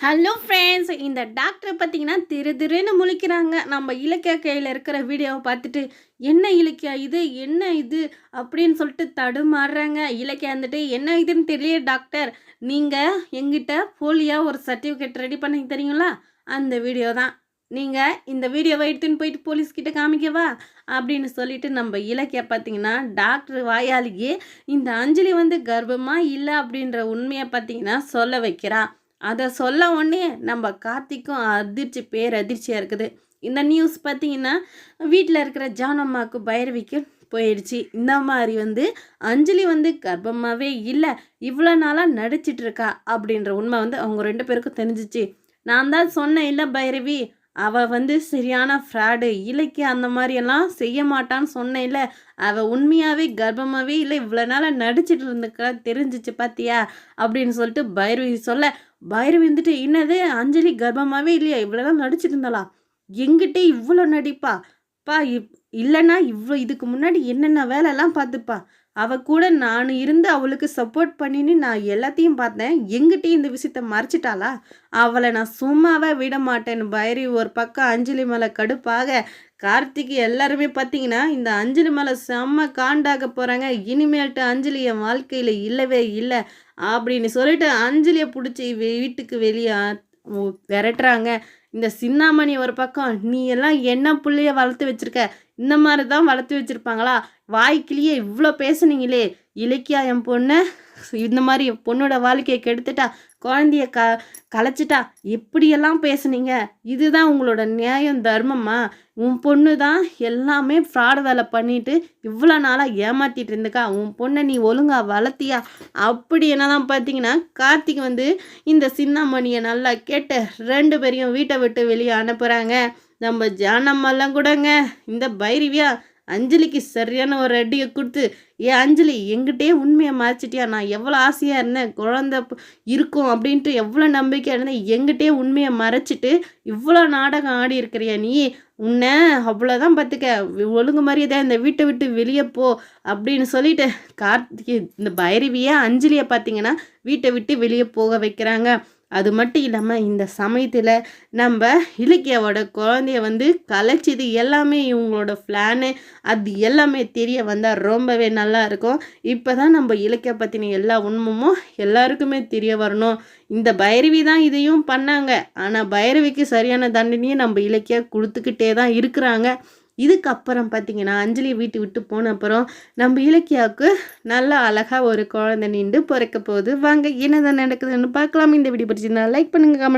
Hello friends, இந்த doctor பார்த்தீங்கன்னா திரு திருன்னு முழிக்கிறாங்க. நம்ம இலக்கியா கையில் இருக்கிற வீடியோவை பார்த்துட்டு, என்ன இலக்கியா இது, என்ன இது அப்படின்னு சொல்லிட்டு தடுமாறுறாங்க. இலக்கியா வந்துட்டு, என்ன இதுன்னு தெரியல டாக்டர், நீங்கள் எங்கிட்ட போலியாக ஒரு சர்டிஃபிகேட் ரெடி பண்ணி தரீங்களா, அந்த வீடியோ தான். நீங்கள் இந்த வீடியோவை எடுத்துன்னு போயிட்டு போலீஸ்கிட்ட காமிக்கவா அப்படின்னு சொல்லிட்டு நம்ம இலக்கியா பார்த்தீங்கன்னா டாக்டர் வாயாலேயே இந்த அஞ்சலி வந்து கர்ப்பமாக இல்லை அப்படின்ற உண்மையை பார்த்தீங்கன்னா சொல்ல வைக்கிறா. அதை சொல்ல உடனே நம்ம கார்த்திக்கும் அதிர்ச்சியாக இருக்குது. இந்த நியூஸ் பார்த்தீங்கன்னா வீட்டில் இருக்கிற ஜானம்மாவுக்கு பைரவிக்கு போயிடுச்சு. இந்த மாதிரி வந்து அஞ்சலி வந்து கர்ப்பமாகவே இல்லை, இவ்வளோ நாளாக நடிச்சிட்ருக்கா அப்படின்ற உண்மை வந்து அவங்க 2 பேருக்கும் தெரிஞ்சிச்சு. நான் தான் சொன்னேன் இல்லை பைரவி, அவள் வந்து சரியான ஃப்ராடு, இலக்கிய அந்த மாதிரியெல்லாம் செய்ய மாட்டான்னு சொன்னேன் இல்லை, அவள் உண்மையாகவே கர்ப்பமாகவே இல்லை, இவ்வளோ நாளாக நடிச்சிட்டு இருந்துக்கா, தெரிஞ்சிச்சு பார்த்தியா அப்படின்னு சொல்லிட்டு பைரவி சொல்ல, பைரவி வந்துட்டு என்னது அஞ்சலி கர்ப்பமாகவே இல்லையா, இவ்வளோதான் நடிச்சிட்டு இருந்தாளா, எங்கிட்டே இவ்வளோ நடிப்பா பா இல்லைன்னா இவ்வளோ இதுக்கு முன்னாடி என்னென்ன வேலைலாம் பார்த்துப்பா, அவள் கூட நான் இருந்து அவளுக்கு சப்போர்ட் பண்ணின்னு நான் எல்லாத்தையும் பார்த்தேன், எங்கிட்டையும் இந்த விஷயத்த மறைச்சிட்டாளா, அவளை நான் சும்மாவே விட மாட்டேன்னு பைரவி ஒரு பக்கம் அஞ்சலி மேலே கடுப்பாக, கார்த்திக் எல்லாருமே பார்த்தீங்கன்னா இந்த அஞ்சலி மேலே செம்ம காண்டாக போகிறாங்க. இனிமேல்ட்டு அஞ்சலி என் வாழ்க்கையில் இல்லவே இல்லை அப்படின்னு சொல்லிட்டு அஞ்சலியை பிடிச்சி வீட்டுக்கு வெளியே விரட்டுறாங்க. இந்த சின்னாமணி ஒரு பக்கம், நீ எல்லாம் என்ன பிள்ளைய வளர்த்து வச்சிருக்க, இந்த மாதிரி தான் வளர்த்து வச்சுருப்பாங்களா, வாய்க்கிலேயே இவ்வளோ பேசுனீங்களே, இலக்கியா என் பொண்ணை இந்த மாதிரி பொண்ணோட வாழ்க்கையை கெடுத்துட்டா, குழந்தைய கலைச்சிட்டா, எப்படியெல்லாம் பேசுனீங்க, இதுதான் உங்களோட நியாயம் தர்மமா, உன் பொண்ணு தான் எல்லாமே ஃப்ராட் வேலை பண்ணிட்டு இவ்வளோ நாளாக ஏமாற்றிட்டு இருந்துக்கா, உன் பொண்ணை நீ ஒழுங்காக வளர்த்தியா அப்படி என்னதான் பார்த்தீங்கன்னா கார்த்திக் வந்து இந்த சின்னமணியை நல்லா கேட்டு 2 பேரையும் வீட்டை விட்டு வெளியே அனுப்புகிறாங்க. நம்ம ஜானம்மாலாம் கூடங்க இந்த பைரவியா அஞ்சலிக்கு சரியான ஒரு அடியை கொடுத்து, அஞ்சலி எங்கிட்டே உண்மையை மறைச்சிட்டியா, நான் எவ்வளோ ஆசையாக இருந்தேன் குழந்த இருக்கும் அப்படின்ட்டு எவ்வளோ நம்பிக்கையாக இருந்தேன், எங்கிட்டே உண்மையை மறைச்சிட்டு இவ்வளோ நாடகம் ஆடி இருக்கிறியா நீ, உன்னை அவ்வளோதான் பார்த்துக்க, ஒழுங்கு மாதிரியே இந்த வீட்டை விட்டு வெளியே போ அப்படின்னு சொல்லிட்டு கார்த்திகை இந்த பைரவியை அஞ்சலியை பார்த்தீங்கன்னா வீட்டை விட்டு வெளியே போக வைக்கிறாங்க. அது மட்டும் இல்லாமல் இந்த சமயத்தில் நம்ம இலக்கியாவோட குழந்தைய வந்து கலைச்சிது எல்லாமே இவங்களோட பிளானு, அது எல்லாமே தெரிய வந்தால் ரொம்பவே நல்லா இருக்கும். இப்போ தான் நம்ம இலக்கியா பற்றின எல்லா உண்மையும் எல்லாருக்குமே தெரிய வரணும். இந்த பைரவி தான் இதையும் பண்ணாங்க, ஆனால் பைரவிக்கு சரியான தண்டனையை நம்ம இலக்கியா கொடுத்துக்கிட்டே தான் இருக்கிறாங்க. இதுக்கப்புறம் பார்த்திங்கன்னா அஞ்சலி வீட்டு விட்டு போன அப்புறம் நம்ம இலக்கியாவுக்கு நல்லா அழகாக ஒரு குழந்தை நின்று பிறக்க போகுது. வாங்க என்னதான் நடக்குதுன்னு பார்க்கலாம். இந்த வீடியோ பிடிச்சிருந்தா லைக் பண்ணுங்கள், கமெண்ட்